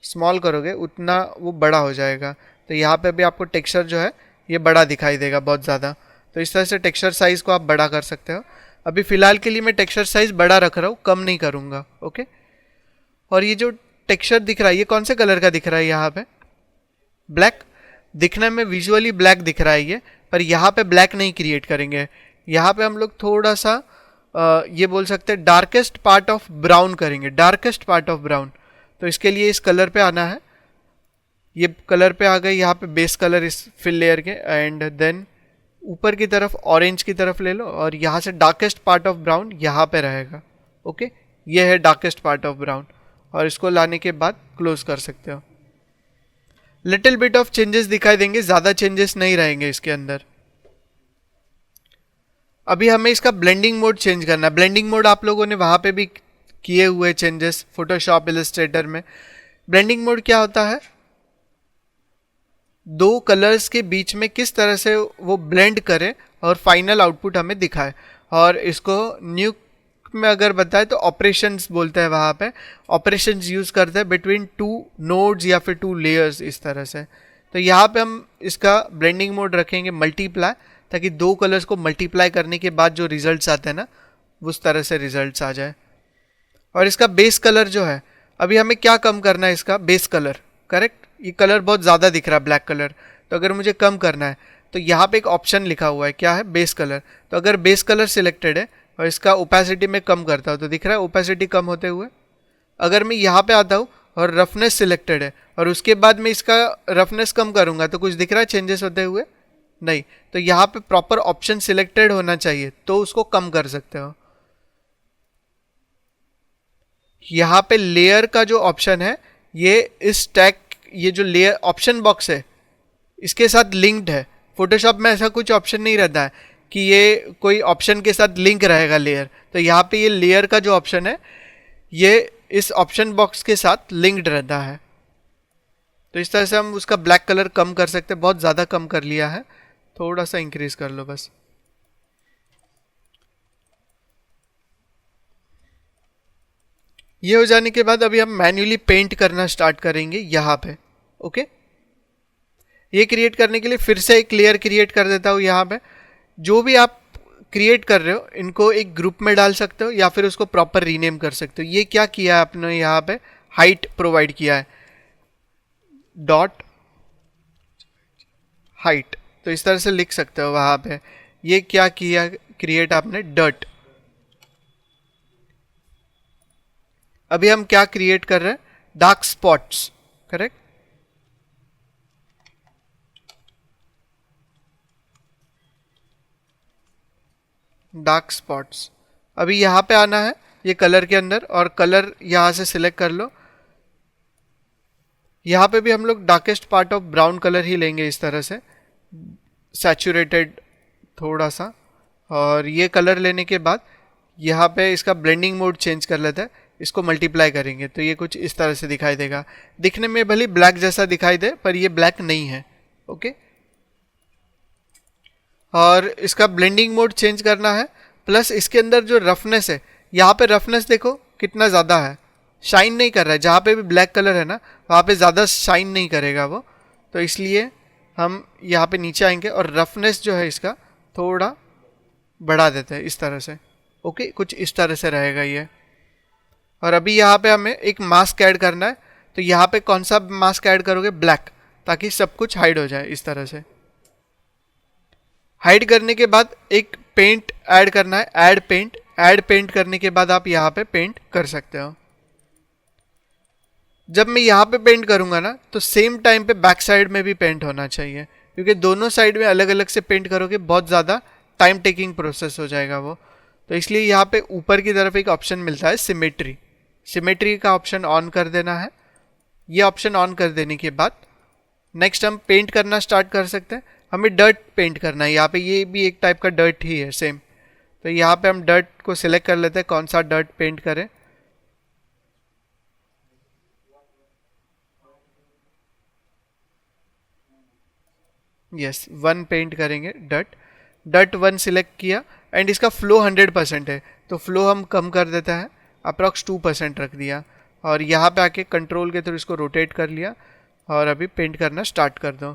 स्मॉल करोगे उतना वो बड़ा हो जाएगा। तो यहाँ पे भी आपको टेक्सचर जो है ये बड़ा दिखाई देगा बहुत ज़्यादा। तो इस तरह से टेक्सचर साइज़ को आप बड़ा कर सकते हो। अभी फ़िलहाल के लिए मैं टेक्सचर साइज़ बड़ा रख रहा हूँ, कम नहीं करूँगा। ओके, और ये जो टेक्सचर दिख रहा है ये कौन से कलर का दिख रहा है यहाँ पे, ब्लैक। दिखने में विजुअली ब्लैक दिख रहा है ये, पर यहाँ पे ब्लैक नहीं क्रिएट करेंगे। यहाँ पे हम लोग थोड़ा सा ये बोल सकते हैं डार्केस्ट पार्ट ऑफ ब्राउन करेंगे, डार्केस्ट पार्ट ऑफ ब्राउन। तो इसके लिए इस कलर पे आना है, ये कलर पे आ गए, यहाँ पे बेस कलर इस फिल लेयर के, एंड देन ऊपर की तरफ ऑरेंज की तरफ ले लो और यहाँ से डार्केस्ट पार्ट ऑफ ब्राउन यहाँ पे रहेगा। ओके, ये है डार्केस्ट पार्ट ऑफ ब्राउन, और इसको लाने के बाद क्लोज कर सकते हो। लिटिल बिट ऑफ चेंजेस दिखाई देंगे, ज़्यादा चेंजेस नहीं रहेंगे इसके अंदर। अभी हमें इसका ब्लेंडिंग मोड चेंज करना है। ब्लेंडिंग मोड आप लोगों ने वहाँ पे भी किए हुए चेंजेस फोटोशॉप इलस्ट्रेटर में। ब्लेंडिंग मोड क्या होता है, दो कलर्स के बीच में किस तरह से वो ब्लेंड करे और फाइनल आउटपुट हमें दिखाए। और इसको न्यू में अगर बताए तो ऑपरेशंस बोलते हैं, वहाँ पे ऑपरेशंस यूज़ करते हैं बिटवीन टू नोड्स या फिर टू लेयर्स, इस तरह से। तो यहाँ पे हम इसका ब्लेंडिंग मोड रखेंगे मल्टीप्लाई, ताकि दो कलर्स को मल्टीप्लाई करने के बाद जो रिजल्ट्स आते हैं ना, उस तरह से रिजल्ट्स आ जाए। और इसका बेस कलर जो है, अभी हमें क्या कम करना है, इसका बेस कलर, करेक्ट। ये कलर बहुत ज़्यादा दिख रहा है ब्लैक कलर, तो अगर मुझे कम करना है तो यहाँ पे एक ऑप्शन लिखा हुआ है, क्या है, बेस कलर। तो अगर बेस कलर सिलेक्टेड है और इसका ओपेसिटी में कम करता हूँ तो दिख रहा है ओपेसिटी कम होते हुए। अगर मैं यहाँ पे आता हूँ और रफनेस सिलेक्टेड है और उसके बाद मैं इसका रफनेस कम करूँगा तो कुछ दिख रहा है चेंजेस होते हुए, नहीं। तो यहाँ पे प्रॉपर ऑप्शन सिलेक्टेड होना चाहिए तो उसको कम कर सकते हो। यहाँ पे लेयर का जो ऑप्शन है, ये इस टैग, ये जो लेयर ऑप्शन बॉक्स है इसके साथ लिंक्ड है। फोटोशॉप में ऐसा कुछ ऑप्शन नहीं रहता है कि ये कोई ऑप्शन के साथ लिंक रहेगा लेयर। तो यहाँ पे ये लेयर का जो ऑप्शन है ये इस ऑप्शन बॉक्स के साथ लिंक्ड रहता है। तो इस तरह से हम उसका ब्लैक कलर कम कर सकते हैं। बहुत ज़्यादा कम कर लिया है, थोड़ा सा इंक्रीज कर लो बस। ये हो जाने के बाद अभी हम मैन्युअली पेंट करना स्टार्ट करेंगे यहाँ पे। ओके, ये क्रिएट करने के लिए फिर से एक लेयर क्रिएट कर देता हूँ। यहाँ पे जो भी आप क्रिएट कर रहे हो इनको एक ग्रुप में डाल सकते हो या फिर उसको प्रॉपर रीनेम कर सकते हो। ये क्या किया है आपने, यहाँ पे हाइट प्रोवाइड किया है, डॉट हाइट, तो इस तरह से लिख सकते हो वहाँ पे। ये क्या किया क्रिएट आपने, डर्ट। अभी हम क्या क्रिएट कर रहे हैं, dark spots, correct. Dark spots. अभी यहाँ पे आना है ये कलर के अंदर और कलर यहाँ से सिलेक्ट कर लो। यहाँ पे भी हम लोग darkest part of brown colour ही लेंगे, इस तरह से सैचुरेटेड थोड़ा सा। और ये कलर लेने के बाद यहाँ पे इसका ब्लेंडिंग मोड चेंज कर लेते हैं, इसको मल्टीप्लाई करेंगे तो ये कुछ इस तरह से दिखाई देगा। दिखने में भले ब्लैक जैसा दिखाई दे पर ये ब्लैक नहीं है। ओके, और इसका ब्लेंडिंग मोड चेंज करना है, प्लस इसके अंदर जो रफनेस है, यहाँ पे रफनेस देखो कितना ज़्यादा है, शाइन नहीं कर रहा है। जहाँ पे भी ब्लैक कलर है ना वहाँ पे ज़्यादा शाइन नहीं करेगा वो, तो इसलिए हम यहाँ पे नीचे आएंगे और रफनेस जो है इसका थोड़ा बढ़ा देते हैं इस तरह से। ओके, कुछ इस तरह से रहेगा ये। और अभी यहाँ पे हमें एक मास्क ऐड करना है, तो यहाँ पे कौन सा मास्क ऐड करोगे, ब्लैक, ताकि सब कुछ हाइड हो जाए इस तरह से। हाइड करने के बाद एक पेंट ऐड करना है, ऐड पेंट। ऐड पेंट करने के बाद आप यहाँ पे पेंट कर सकते हो। जब मैं यहाँ पे पेंट करूँगा ना तो सेम टाइम पे बैक साइड में भी पेंट होना चाहिए, क्योंकि दोनों साइड में अलग अलग से पेंट करोगे बहुत ज़्यादा टाइम टेकिंग प्रोसेस हो जाएगा वो। तो इसलिए यहाँ पे ऊपर की तरफ एक ऑप्शन मिलता है सिमेट्री। सिमेट्री का ऑप्शन ऑन कर देना है। ये ऑप्शन ऑन कर देने के बाद नेक्स्ट हम पेंट करना स्टार्ट कर सकते हैं। हमें डर्ट पेंट करना है यहाँ पे, ये भी एक टाइप का डर्ट ही है सेम। तो यहाँ पे हम डर्ट को सिलेक्ट कर लेते हैं, कौन सा डर्ट पेंट करें। यस, 1 पेंट करेंगे डर्ट। डर्ट 1 सिलेक्ट किया एंड इसका फ्लो 100% है तो फ्लो हम कम कर देता है, अप्रॉक्स 2% रख दिया। और यहाँ पे आके कंट्रोल के थ्रू इसको रोटेट कर लिया और अभी पेंट करना स्टार्ट कर दो।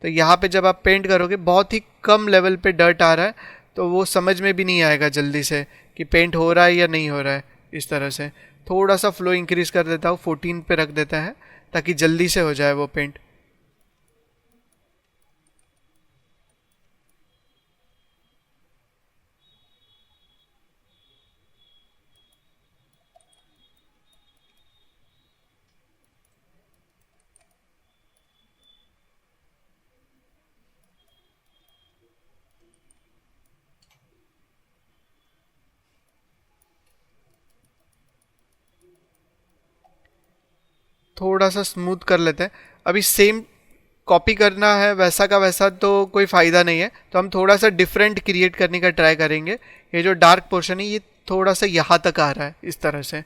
तो यहाँ पे जब आप पेंट करोगे बहुत ही कम लेवल पे डर्ट आ रहा है, तो वो समझ में भी नहीं आएगा जल्दी से कि पेंट हो रहा है या नहीं हो रहा है। इस तरह से थोड़ा सा फ्लो इंक्रीज कर देता हूँ, 14 पे रख देता है ताकि जल्दी से हो जाए वो पेंट। थोड़ा सा स्मूथ कर लेते हैं। अभी सेम कॉपी करना है वैसा का वैसा तो कोई फ़ायदा नहीं है, तो हम थोड़ा सा डिफरेंट क्रिएट करने का ट्राई करेंगे। ये जो डार्क पोर्शन है ये थोड़ा सा यहाँ तक आ रहा है इस तरह से,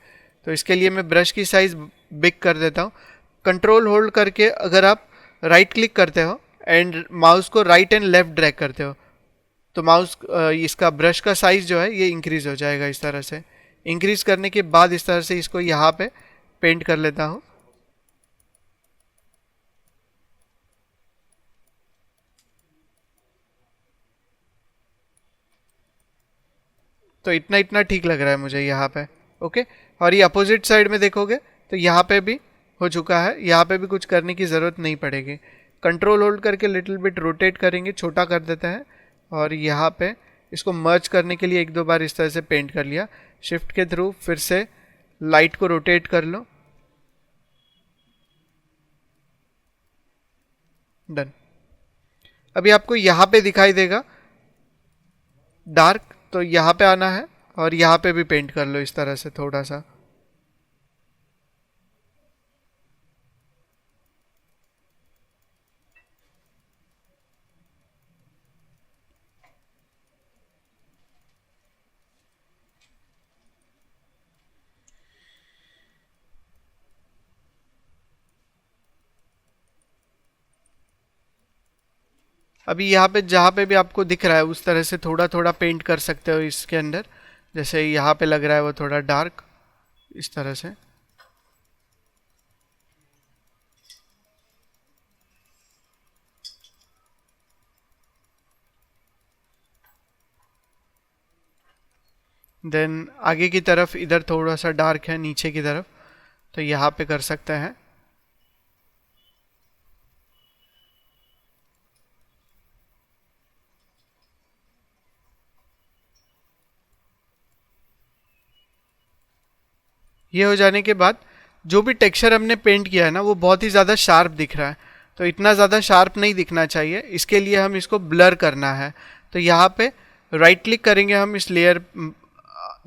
तो इसके लिए मैं ब्रश की साइज़ बिग कर देता हूँ। कंट्रोल होल्ड करके अगर आप राइट क्लिक करते हो एंड माउस को राइट एंड लेफ्ट ड्रैग करते हो तो माउस इसका ब्रश का साइज़ जो है ये इंक्रीज़ हो जाएगा इस तरह से। इंक्रीज़ करने के बाद इस तरह से इसको यहाँ पे पेंट कर लेता हूँ। तो इतना इतना ठीक लग रहा है मुझे यहाँ पे। ओके, और ये अपोजिट साइड में देखोगे तो यहाँ पे भी हो चुका है, यहाँ पे भी कुछ करने की ज़रूरत नहीं पड़ेगी। कंट्रोल होल्ड करके लिटिल बिट रोटेट करेंगे, छोटा कर देते हैं और यहाँ पे इसको मर्ज करने के लिए एक दो बार इस तरह से पेंट कर लिया। शिफ्ट के थ्रू फिर से लाइट को रोटेट कर लो, डन। अभी आपको यहाँ पे दिखाई देगा डार्क, तो यहाँ पे आना है और यहाँ पे भी पेंट कर लो इस तरह से थोड़ा सा। अभी यहाँ पे जहाँ पे भी आपको दिख रहा है उस तरह से थोड़ा थोड़ा पेंट कर सकते हो इसके अंदर। जैसे यहाँ पे लग रहा है वो थोड़ा डार्क, इस तरह से। देन आगे की तरफ इधर थोड़ा सा डार्क है नीचे की तरफ, तो यहाँ पे कर सकते हैं। ये हो जाने के बाद जो भी टेक्सचर हमने पेंट किया है ना वो बहुत ही ज़्यादा शार्प दिख रहा है, तो इतना ज़्यादा शार्प नहीं दिखना चाहिए। इसके लिए हम इसको ब्लर करना है। तो यहाँ पे राइट क्लिक करेंगे हम इस लेयर।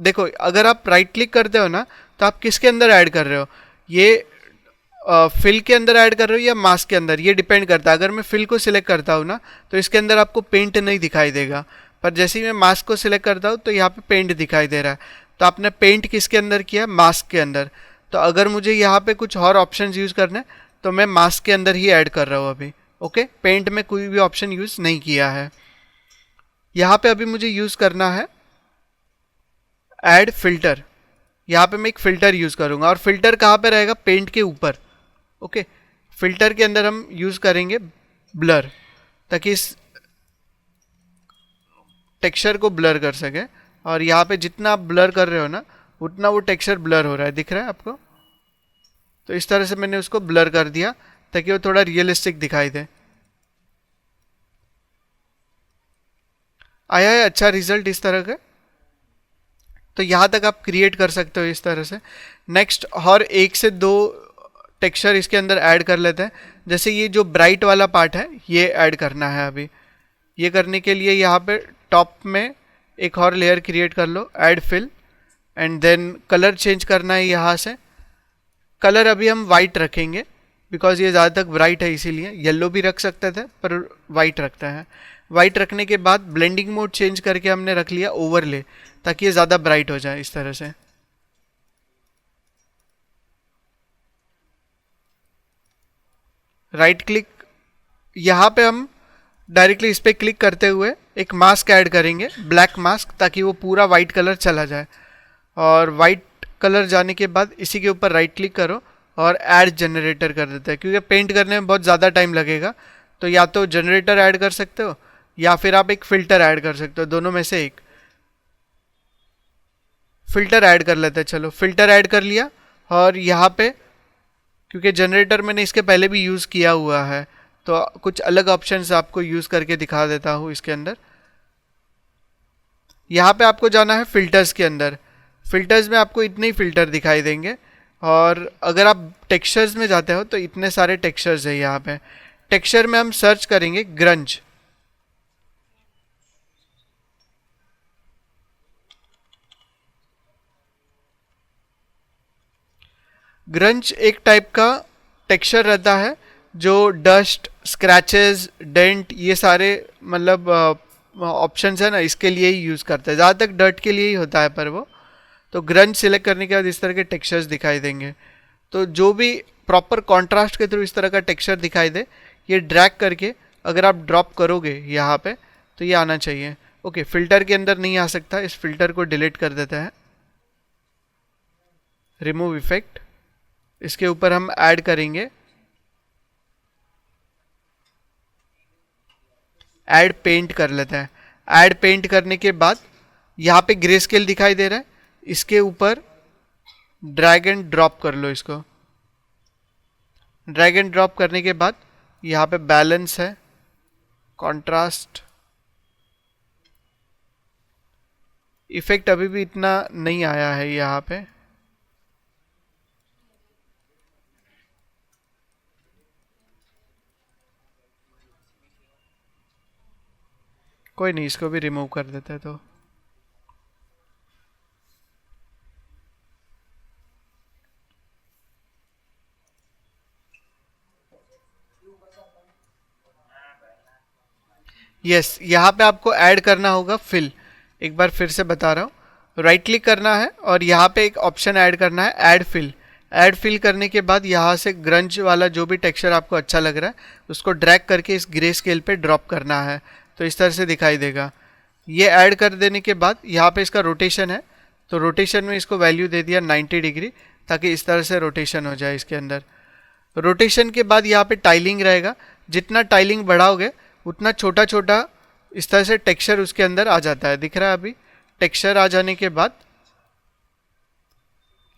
देखो अगर आप राइट क्लिक करते हो ना तो आप किसके अंदर ऐड कर रहे हो, ये फिल के अंदर ऐड कर रहे हो या मास्क के अंदर, ये डिपेंड करता है। अगर मैं फिल को सिलेक्ट करता हूँ ना तो इसके अंदर आपको पेंट नहीं दिखाई देगा, पर जैसे ही मैं मास्क को सिलेक्ट करता हूँ तो यहाँ पे पेंट दिखाई दे रहा है। तो आपने पेंट किसके अंदर किया, मास्क के अंदर। तो अगर मुझे यहाँ पे कुछ और ऑप्शन यूज़ करना है तो मैं मास्क के अंदर ही ऐड कर रहा हूँ अभी। ओके, पेंट में कोई भी ऑप्शन यूज़ नहीं किया है। यहाँ पे अभी मुझे यूज़ करना है ऐड फिल्टर। यहाँ पे मैं एक फ़िल्टर यूज़ करूँगा और फिल्टर कहाँ पे रहेगा, पेंट के ऊपर। ओके, फिल्टर के अंदर हम यूज़ करेंगे ब्लर, ताकि इस टेक्सचर को ब्लर कर सके। और यहाँ पे जितना आप ब्लर कर रहे हो ना उतना वो टेक्सचर ब्लर हो रहा है, दिख रहा है आपको। तो इस तरह से मैंने उसको ब्लर कर दिया ताकि वो थोड़ा रियलिस्टिक दिखाई दे। आया है अच्छा रिजल्ट इस तरह का। तो यहाँ तक आप क्रिएट कर सकते हो इस तरह से। नेक्स्ट और एक से दो टेक्सचर इसके अंदर ऐड कर लेते हैं। जैसे ये जो ब्राइट वाला पार्ट है ये ऐड करना है अभी। ये करने के लिए यहाँ पे टॉप में एक और लेयर क्रिएट कर लो, add fill, and then colour change करना है यहाँ से। कलर अभी हम वाइट रखेंगे बिकॉज ये ज़्यादा तक ब्राइट है, इसीलिए येलो भी रख सकते थे पर वाइट रखते हैं। वाइट रखने के बाद ब्लेंडिंग मोड चेंज करके हमने रख लिया ओवरले, ताकि ये ज़्यादा ब्राइट हो जाए इस तरह से। राइट क्लिक, यहाँ पे हम डायरेक्टली इस पर क्लिक करते हुए एक मास्क ऐड करेंगे, ब्लैक मास्क, ताकि वो पूरा वाइट कलर चला जाए। और वाइट कलर जाने के बाद इसी के ऊपर राइट क्लिक करो और ऐड जनरेटर कर देते हैं, क्योंकि पेंट करने में बहुत ज़्यादा टाइम लगेगा। तो या तो जनरेटर ऐड कर सकते हो या फिर आप एक फ़िल्टर ऐड कर सकते हो, दोनों में से एक। फ़िल्टर ऐड कर लेते हैं, चलो फ़िल्टर ऐड कर लिया। और यहाँ पे क्योंकि जनरेटर मैंने इसके पहले भी यूज़ किया हुआ है तो कुछ अलग ऑप्शंस आपको यूज़ करके दिखा देता हूँ इसके अंदर। यहाँ पे आपको जाना है फ़िल्टर्स के अंदर। फ़िल्टर्स में आपको इतने ही फ़िल्टर दिखाई देंगे, और अगर आप टेक्सचर्स में जाते हो तो इतने सारे टेक्सचर्स है यहाँ पे। टेक्सचर में हम सर्च करेंगे ग्रंज। ग्रंज एक टाइप का टेक्सचर रहता है, जो डस्ट, स्क्रैचेस, डेंट, ये सारे मतलब ऑप्शंस है ना, इसके लिए ही यूज़ करते हैं, ज़्यादा तक डर्ट के लिए ही होता है। पर वो तो ग्रंज सिलेक्ट करने के बाद इस तरह के टेक्सचर्स दिखाई देंगे। तो जो भी प्रॉपर कॉन्ट्रास्ट के थ्रू इस तरह का टेक्सचर दिखाई दे, ये ड्रैग करके अगर आप ड्रॉप करोगे यहाँ पे तो ये आना चाहिए। ओके, फिल्टर के अंदर नहीं आ सकता, इस फिल्टर को डिलीट कर देते हैं। रिमूव इफेक्ट, इसके ऊपर हम ऐड करेंगे ऐड पेंट कर लेते हैं। ऐड पेंट करने के बाद यहाँ पे ग्रे स्केल दिखाई दे रहा है, इसके ऊपर ड्रैग एंड ड्रॉप कर लो इसको। ड्रैग एंड ड्रॉप करने के बाद यहाँ पे बैलेंस है, कॉन्ट्रास्ट, इफेक्ट अभी भी इतना नहीं आया है यहाँ पे। कोई नहीं, इसको भी रिमूव कर देते हैं। तो यस, यहाँ पे आपको ऐड करना होगा फिल। एक बार फिर से बता रहा हूँ, राइट क्लिक करना है और यहाँ पे एक ऑप्शन ऐड करना है, ऐड फिल। ऐड फिल करने के बाद यहाँ से ग्रंज वाला जो भी टेक्सचर आपको अच्छा लग रहा है उसको ड्रैग करके इस ग्रे स्केल पे ड्रॉप करना है, तो इस तरह से दिखाई देगा। ये ऐड कर देने के बाद यहाँ पे इसका रोटेशन है, तो रोटेशन में इसको वैल्यू दे दिया 90 डिग्री, ताकि इस तरह से रोटेशन हो जाए इसके अंदर। रोटेशन के बाद यहाँ पे टाइलिंग रहेगा, जितना टाइलिंग बढ़ाओगे उतना छोटा छोटा इस तरह से टेक्सचर उसके अंदर आ जाता है। दिख रहा है अभी टेक्सचर आ जाने के बाद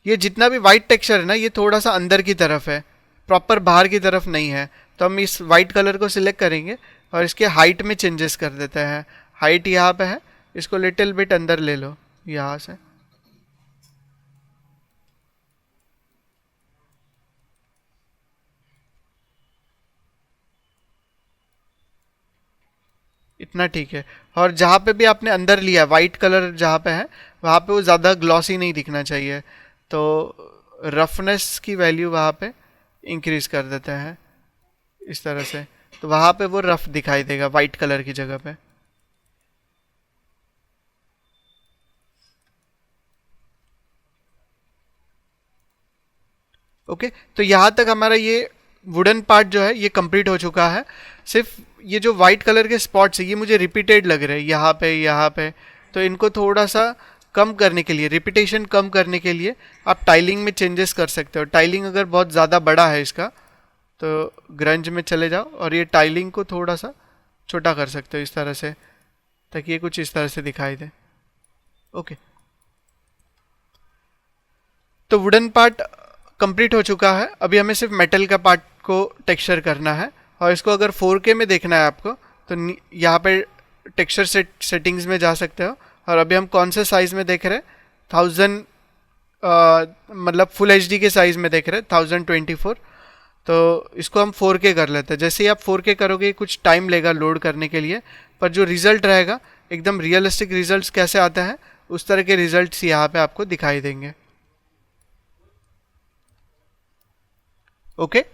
ये जितना भी वाइट टेक्सचर है ना, ये थोड़ा सा अंदर की तरफ है, प्रॉपर बाहर की तरफ नहीं है। तो हम इस वाइट कलर को सिलेक्ट करेंगे और इसके हाइट में चेंजेस कर देते हैं। हाइट यहाँ पे है, इसको लिटिल बिट अंदर ले लो यहाँ से। इतना ठीक है। और जहाँ पे भी आपने अंदर लिया वाइट कलर जहाँ पे है, वहाँ पे वो ज़्यादा ग्लॉसी नहीं दिखना चाहिए, तो रफनेस की वैल्यू वहाँ पे इंक्रीज कर देते हैं इस तरह से, तो वहाँ पे वो रफ दिखाई देगा वाइट कलर की जगह पे। ओके, तो यहाँ तक हमारा ये वुडन पार्ट जो है ये कंप्लीट हो चुका है। सिर्फ ये जो वाइट कलर के स्पॉट्स है ये मुझे रिपीटेड लग रहे हैं यहाँ पे, तो इनको थोड़ा सा कम करने के लिए, रिपीटेशन कम करने के लिए आप टाइलिंग में चेंजेस कर सकते हो। टाइलिंग अगर बहुत ज़्यादा बड़ा है इसका, तो ग्रंज में चले जाओ और ये टाइलिंग को थोड़ा सा छोटा कर सकते हो इस तरह से, ताकि ये कुछ इस तरह से दिखाई दे। ओके, तो वुडन पार्ट कंप्लीट हो चुका है। अभी हमें सिर्फ मेटल का पार्ट को टेक्सचर करना है, और इसको अगर 4K में देखना है आपको तो यहाँ पे टेक्सचर सेटिंग्स में जा सकते हो। और अभी हम कौन से साइज़ में देख रहे हैं, 1000 मतलब फुल HD के साइज़ में देख रहे हैं, 1024। तो इसको हम 4K कर लेते हैं। जैसे ही आप 4K करोगे कुछ टाइम लेगा लोड करने के लिए, पर जो रिज़ल्ट रहेगा एकदम रियलिस्टिक रिजल्ट्स कैसे आते हैं उस तरह के रिजल्ट्स यहाँ पे आपको दिखाई देंगे। ओके